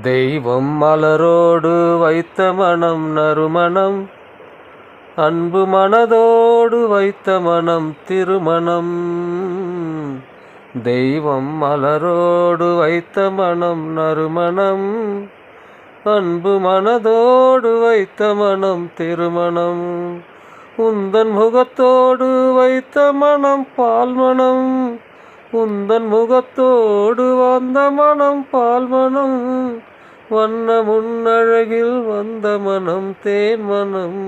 தெய்வம் மலரோடு வைத்த மனம் நறுமணம், அன்பு மனதோடு வைத்த மனம் திருமணம். தெய்வம் மலரோடு வைத்த மனம் நறுமணம், அன்பு மனதோடு வைத்த மனம் திருமணம். உந்தன் முகத்தோடு வைத்த மனம் பால்மணம், உந்தன் முகத்தோடு வந்த மனம் பால்மணம். வண்ண முன்னழகில் வந்த மனம் தேன் மனம்.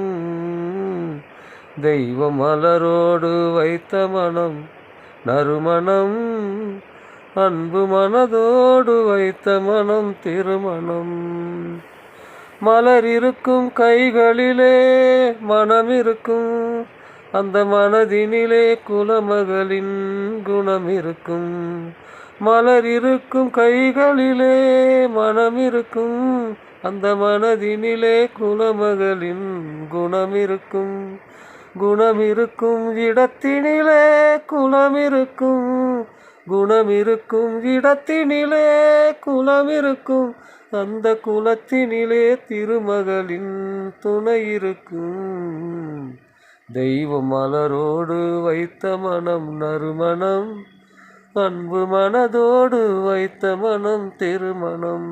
தெய்வ மலரோடு வைத்த மனம் நறுமணம், அன்பு மனதோடு வைத்த மனம் திருமணம். மலர் இருக்கும் கைகளிலே மனம் இருக்கும், அந்த மனதினிலே குலமகளின் குணம் இருக்கும். மலர் இருக்கும் கைகளிலே மனம் இருக்கும், அந்த மனதினிலே குலமகளின் குணம் இருக்கும். குணம் இருக்கும் இடத்தினிலே குலம் இருக்கும், குணம் இருக்கும் இடத்தினிலே குலம் இருக்கும். அந்த குலத்தினிலே திருமகளின் துணை இருக்கும். தெய்வ மலரோடு வைத்த மனம் நறுமணம், அன்பு மனதோடு வைத்த மனம் திருமணம்.